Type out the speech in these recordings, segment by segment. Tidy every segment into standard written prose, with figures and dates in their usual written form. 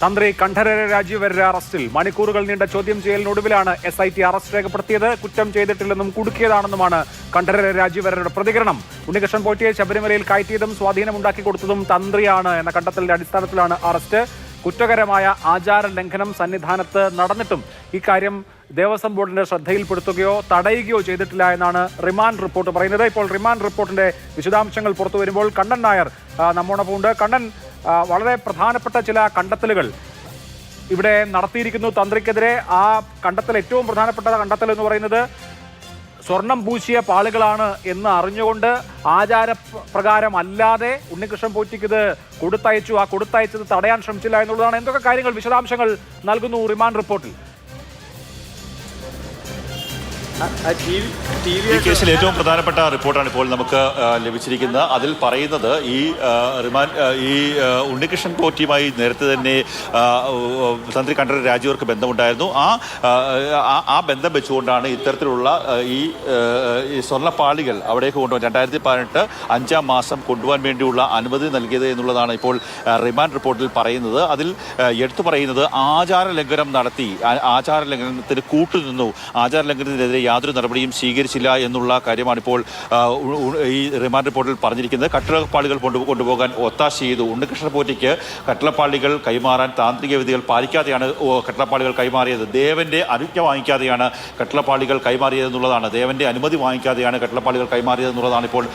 തന്ത്രി കണ്ഠരര് രാജീവരുടെ അറസ്റ്റിൽ മണിക്കൂറുകൾ നീണ്ട ചോദ്യം ചെയ്യലിനൊടുവിലാണ് SIT അറസ്റ്റ് രേഖപ്പെടുത്തിയത്. കുറ്റം ചെയ്തിട്ടില്ലെന്നും കുടുക്കിയതാണെന്നുമാണ് കണ്ഠരര് രാജീവരുടെ പ്രതികരണം. ഉണ്ണികൃഷ്ണൻ പോറ്റിയെ ശബരിമലയിൽ കയറ്റിയതും സ്വാധീനമുണ്ടാക്കി കൊടുത്തതും തന്ത്രിയാണ് എന്ന കണ്ടെത്തലിന്റെ അടിസ്ഥാനത്തിലാണ് അറസ്റ്റ്. കുറ്റകരമായ ആചാര ലംഘനം സന്നിധാനത്ത് നടന്നിട്ടും ഇക്കാര്യം ദേവസ്വം ബോർഡിന്റെ ശ്രദ്ധയിൽപ്പെടുത്തുകയോ തടയുകയോ ചെയ്തിട്ടില്ല എന്നാണ് റിമാൻഡ് റിപ്പോർട്ട് പറയുന്നത്. ഇപ്പോൾ റിമാൻഡ് റിപ്പോർട്ടിന്റെ വിശദാംശങ്ങൾ പുറത്തു വരുമ്പോൾ കണ്ണൻ നായർ നമ്മോടൊപ്പമുണ്ട്. കണ്ണൻ, വളരെ പ്രധാനപ്പെട്ട ചില കണ്ടെത്തലുകൾ ഇവിടെ നടത്തിയിരിക്കുന്നു തന്ത്രിക്കെതിരെ. ആ കണ്ടെത്തൽ, ഏറ്റവും പ്രധാനപ്പെട്ട കണ്ടെത്തൽ എന്ന് പറയുന്നത് സ്വർണം പൂശിയ പാളുകളാണ് എന്ന് അറിഞ്ഞുകൊണ്ട് ആചാരപ്രകാരം അല്ലാതെ ഉണ്ണികൃഷ്ണൻ പോറ്റിക്ക് ഇത് കൊടുത്തയച്ചു. ആ കൊടുത്തയച്ചത് തടയാൻ ശ്രമിച്ചില്ല എന്നുള്ളതാണ്. എന്തൊക്കെ കാര്യങ്ങൾ, വിശദാംശങ്ങൾ നൽകുന്നു റിമാൻഡ് റിപ്പോർട്ടിൽ? ഈ കേസിൽ ഏറ്റവും പ്രധാനപ്പെട്ട റിപ്പോർട്ടാണ് ഇപ്പോൾ നമുക്ക് ലഭിച്ചിരിക്കുന്നത്. അതിൽ പറയുന്നത് ഈ ഉണ്ണികൃഷ്ണൻ പോറ്റിയുമായി നേരത്തെ തന്നെ തന്ത്രി കണ്ഠരര് രാജീവർക്ക് ബന്ധമുണ്ടായിരുന്നു. ആ ബന്ധം വെച്ചുകൊണ്ടാണ് ഇത്തരത്തിലുള്ള ഈ സ്വർണ്ണപ്പാളികൾ അവിടേക്ക് കൊണ്ടുപോകാൻ 2018 5-ാം മാസം കൊണ്ടുപോകാൻ വേണ്ടിയുള്ള അനുമതി നൽകിയത് എന്നുള്ളതാണ് ഇപ്പോൾ റിമാൻഡ് റിപ്പോർട്ടിൽ പറയുന്നത്. അതിൽ എടുത്തു പറയുന്നത് ആചാര ലംഘനം നടത്തി, ആചാര ലംഘനത്തിന് കൂട്ടുനിന്നു, ആചാര ലംഘനത്തിനെതിരെ യാതൊരു നടപടിയും സ്വീകരിച്ചില്ല എന്നുള്ള കാര്യമാണ് ഇപ്പോൾ ഈ റിമാൻഡ് റിപ്പോർട്ടിൽ പറഞ്ഞിരിക്കുന്നത്. കട്ടിളപ്പാളികൾ കൊണ്ടുപോകാൻ ഒത്താശ ചെയ്തു. ഉണ്ണികൃഷ്ണൻ പോറ്റിക്ക് കട്ടിളപ്പാളികൾ കൈമാറാൻ താന്ത്രിക വിധികൾ പാലിക്കാതെയാണ് കട്ടിളപ്പാളികൾ കൈമാറിയത്. ദേവന്റെ അനുജ്ഞ വാങ്ങിക്കാതെയാണ് കട്ടിളപ്പാളികൾ കൈമാറിയതെന്നുള്ളതാണ്. ദേവന്റെ അനുമതി വാങ്ങിക്കാതെയാണ് കട്ടിളപ്പാളികൾ കൈമാറിയതെന്നുള്ളതാണ് ഇപ്പോൾ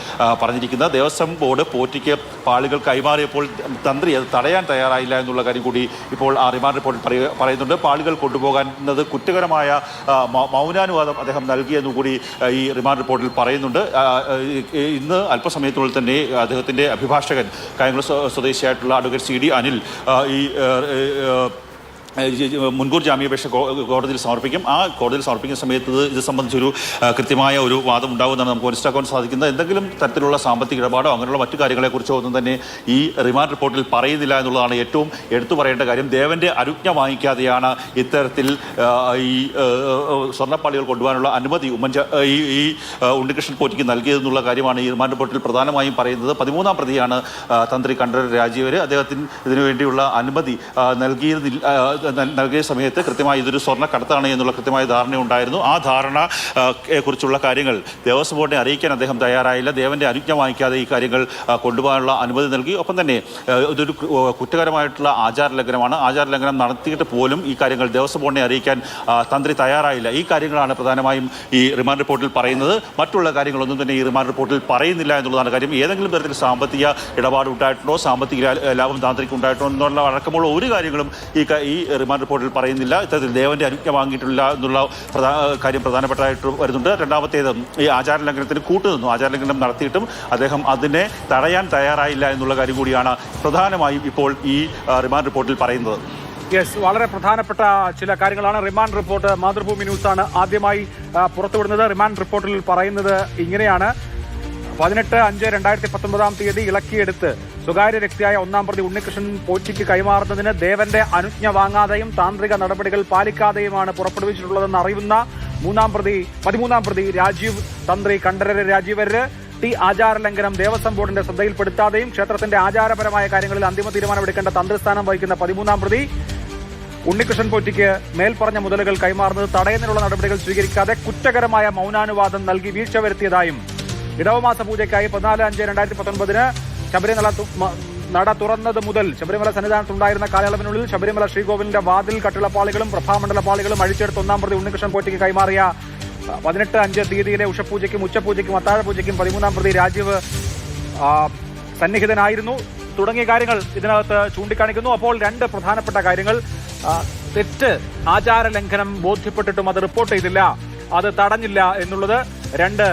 പറഞ്ഞിരിക്കുന്നത്. ദേവസ്വം ബോർഡ് പോറ്റിക്ക് പാളികൾ കൈമാറിയപ്പോൾ തന്ത്രി അത് തടയാൻ തയ്യാറായില്ല എന്നുള്ള കാര്യം കൂടി ഇപ്പോൾ ആ റിമാൻഡ് റിപ്പോർട്ടിൽ പറയുന്നുണ്ട്. പാളികൾ കൊണ്ടുപോകുന്നത് കുറ്റകരമായ മൗനാനുവാദം അദ്ദേഹം നൽകിയെന്നു കൂടി ഈ റിമാൻഡ് റിപ്പോർട്ടിൽ പറയുന്നുണ്ട്. ഇന്ന് അല്പസമയത്തിനുള്ളിൽ തന്നെ അദ്ദേഹത്തിൻ്റെ അഭിഭാഷകൻ കായംകുളം സ്വദേശിയായിട്ടുള്ള അഡ്വക്കേറ്റ് CD അനിൽ ഈ മുൻകൂർ ജാമ്യാപേക്ഷ കോടതിയിൽ സമർപ്പിക്കും. ആ കോടതിയിൽ സമർപ്പിക്കുന്ന സമയത്ത് ഇത് സംബന്ധിച്ചൊരു കൃത്യമായ ഒരു വാദം ഉണ്ടാകുമെന്നാണ് നമുക്ക് മനസ്സിലാക്കാൻ സാധിക്കുന്നത്. എന്തെങ്കിലും തരത്തിലുള്ള സാമ്പത്തിക ഇടപാടോ അങ്ങനെയുള്ള മറ്റു കാര്യങ്ങളെക്കുറിച്ചോ ഒന്നും തന്നെ ഈ റിമാൻഡ് റിപ്പോർട്ടിൽ പറയുന്നില്ല എന്നുള്ളതാണ് ഏറ്റവും എടുത്തു പറയേണ്ട കാര്യം. ദേവന്റെ അനുജ്ഞ വാങ്ങിക്കാതെയാണ് ഇത്തരത്തിൽ ഈ സ്വർണ്ണപ്പാളികൾ കൊണ്ടുപോകാനുള്ള അനുമതി ഈ ഉണ്ണികൃഷ്ണൻ പോറ്റിക്ക് നൽകിയതെന്നുള്ള കാര്യമാണ് ഈ റിമാൻഡ് റിപ്പോർട്ടിൽ പ്രധാനമായും പറയുന്നത്. 13-ാം പ്രതിയാണ് തന്ത്രി കണ്ഠരര് രാജീവര്. അദ്ദേഹത്തിന് ഇതിനുവേണ്ടിയുള്ള അനുമതി നൽകിയ സമയത്ത് കൃത്യമായി ഇതൊരു സ്വർണ്ണ കടത്താണ് എന്നുള്ള കൃത്യമായ ധാരണയുണ്ടായിരുന്നു. ആ ധാരണയെക്കുറിച്ചുള്ള കാര്യങ്ങൾ ദേവസ്വം ബോർഡിനെ അറിയിക്കാൻ അദ്ദേഹം തയ്യാറായില്ല. ദേവന്റെ അനുജ്ഞ വാങ്ങിക്കാതെ ഈ കാര്യങ്ങൾ കൊണ്ടുപോകാനുള്ള അനുമതി നൽകി. ഒപ്പം തന്നെ ഇതൊരു കുറ്റകരമായിട്ടുള്ള ആചാര ലംഘനമാണ്. ആചാര ലംഘനം നടത്തിയിട്ട് പോലും ഈ കാര്യങ്ങൾ ദേവസ്വം ബോർഡിനെ അറിയിക്കാൻ തന്ത്രി തയ്യാറായില്ല. ഈ കാര്യങ്ങളാണ് പ്രധാനമായും ഈ റിമാൻഡ് റിപ്പോർട്ടിൽ പറയുന്നത്. മറ്റുള്ള കാര്യങ്ങളൊന്നും തന്നെ ഈ റിമാൻഡ് റിപ്പോർട്ടിൽ പറയുന്നില്ല എന്നുള്ളതാണ് കാര്യം. ഏതെങ്കിലും തരത്തിൽ സാമ്പത്തിക ഇടപാട് ഉണ്ടായിട്ടുണ്ടോ, സാമ്പത്തിക ലാഭം താന്ത്രിക്ക് ഉണ്ടായിട്ടുണ്ടോ എന്നുള്ള അടക്കമുള്ള ഒരു കാര്യങ്ങളും ഈ റിമാൻഡ് റിപ്പോർട്ടിൽ പറയുന്നില്ല. ഇത്തരത്തിൽ ദേവന്റെ അനുജ്ഞ വാങ്ങിയിട്ടില്ല എന്നുള്ള കാര്യം പ്രധാനപ്പെട്ടതായിട്ട് വരുന്നുണ്ട്. രണ്ടാമത്തേത് ഈ ആചാര ലംഘനത്തിന് കൂട്ടുനിന്നു. ആചാര ലംഘനം നടത്തിയിട്ടും അദ്ദേഹം അതിനെ തടയാൻ തയ്യാറായില്ല എന്നുള്ള കാര്യം കൂടിയാണ് പ്രധാനമായും ഇപ്പോൾ ഈ റിമാൻഡ് റിപ്പോർട്ടിൽ പറയുന്നത്. വളരെ പ്രധാനപ്പെട്ട ചില കാര്യങ്ങളാണ്. റിമാൻഡ് റിപ്പോർട്ട് മാതൃഭൂമി ന്യൂസാണ് ആദ്യമായി പുറത്തുവിടുന്നത്. റിമാൻഡ് റിപ്പോർട്ടിൽ പറയുന്നത് ഇങ്ങനെയാണ്: 18/5/2019 ഇളക്കിയെടുത്ത് സ്വകാര്യ വ്യക്തിയായ 1-ാം പ്രതി ഉണ്ണികൃഷ്ണൻ പോറ്റിക്ക് കൈമാറുന്നതിന് ദേവന്റെ അനുജ്ഞ വാങ്ങാതെയും താന്ത്രിക നടപടികൾ പാലിക്കാതെയുമാണ് പുറപ്പെടുവിച്ചിട്ടുള്ളതെന്ന് അറിയുന്ന 13-ാം പ്രതി രാജീവ് തന്ത്രി കണ്ഠരര് രാജീവര് ആചാര ലംഘനം ദേവസ്വം ബോർഡിന്റെ ശ്രദ്ധയിൽപ്പെടുത്താതെയും ക്ഷേത്രത്തിന്റെ ആചാരപരമായ കാര്യങ്ങളിൽ അന്തിമ തീരുമാനമെടുക്കേണ്ട തന്ത്രിസ്ഥാനം വഹിക്കുന്ന 13-ാം പ്രതി ഉണ്ണികൃഷ്ണൻ പോറ്റിക്ക് മേൽപ്പറഞ്ഞ മുതലുകൾ കൈമാറുന്നത് തടയുന്നതിനുള്ള നടപടികൾ സ്വീകരിക്കാതെ കുറ്റകരമായ മൗനാനുവാദം നൽകി വീഴ്ച വരുത്തിയതായും ഇടവമാസ പൂജയ്ക്കായി 14/5/2019 ശബരിമല നട തുറന്നത് മുതൽ ശബരിമല സന്നിധാനത്തുണ്ടായിരുന്ന കാലയളവിനുള്ളിൽ ശബരിമല ശ്രീകോവിലിന്റെ വാതിൽ കട്ടിളപ്പാളികളും പ്രഭാമണ്ഡലപ്പാളികളും അഴിച്ചെടുത്ത് 1-ാം പ്രതി ഉണ്ണികൃഷ്ണൻ പോറ്റിക്ക് കൈമാറിയ 18/5 തീയതിയിലെ ഉഷപൂജയ്ക്കും ഉച്ചപൂജയ്ക്കും അത്താഴപൂജയ്ക്കും 13-ാം പ്രതി രാജീവ് സന്നിഹിതനായിരുന്നു തുടങ്ങിയ കാര്യങ്ങൾ ഇതിനകത്ത് ചൂണ്ടിക്കാണിക്കുന്നു. അപ്പോൾ രണ്ട് പ്രധാനപ്പെട്ട കാര്യങ്ങൾ: തെറ്റ്, ആചാര ലംഘനം ബോധ്യപ്പെട്ടിട്ടും അത് റിപ്പോർട്ട് ചെയ്തില്ല, അത് തടഞ്ഞില്ല എന്നുള്ളത്. 2,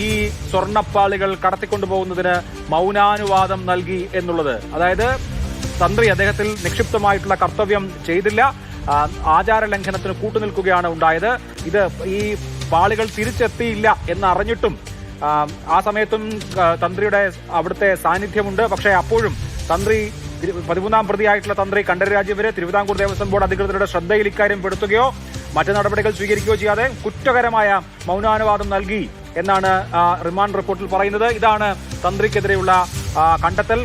ഈ സ്വർണ്ണപ്പാളികൾ കടത്തിക്കൊണ്ടുപോകുന്നതിന് മൗനാനുവാദം നൽകി എന്നുള്ളത്. അതായത് തന്ത്രി അദ്ദേഹത്തിൽ നിക്ഷിപ്തമായിട്ടുള്ള കർത്തവ്യം ചെയ്തില്ല, ആചാര ലംഘനത്തിന് കൂട്ടുനിൽക്കുകയാണ് ഉണ്ടായത്. ഇത് ഈ പാളികൾ തിരിച്ചെത്തിയില്ല എന്നറിഞ്ഞിട്ടും ആ സമയത്തും തന്ത്രിയുടെ അവിടുത്തെ സാന്നിധ്യമുണ്ട്. പക്ഷേ അപ്പോഴും തന്ത്രി 13-ാം പ്രതിയായിട്ടുള്ള തന്ത്രി കണ്ഠരര് രാജീവര് തിരുവിതാംകൂർ ദേവസ്വം ബോർഡ് അധികൃതരുടെ ശ്രദ്ധയിൽ ഇക്കാര്യം പെടുത്തുകയോ മറ്റു നടപടികൾ സ്വീകരിക്കുകയോ ചെയ്യാതെ കുറ്റകരമായ മൗനാനുവാദം നൽകി എന്നാണ് റിമാൻഡ് റിപ്പോർട്ടിൽ പറയുന്നത്. ഇതാണ് തന്ത്രിക്കെതിരെയുള്ള കണ്ടെത്തൽ.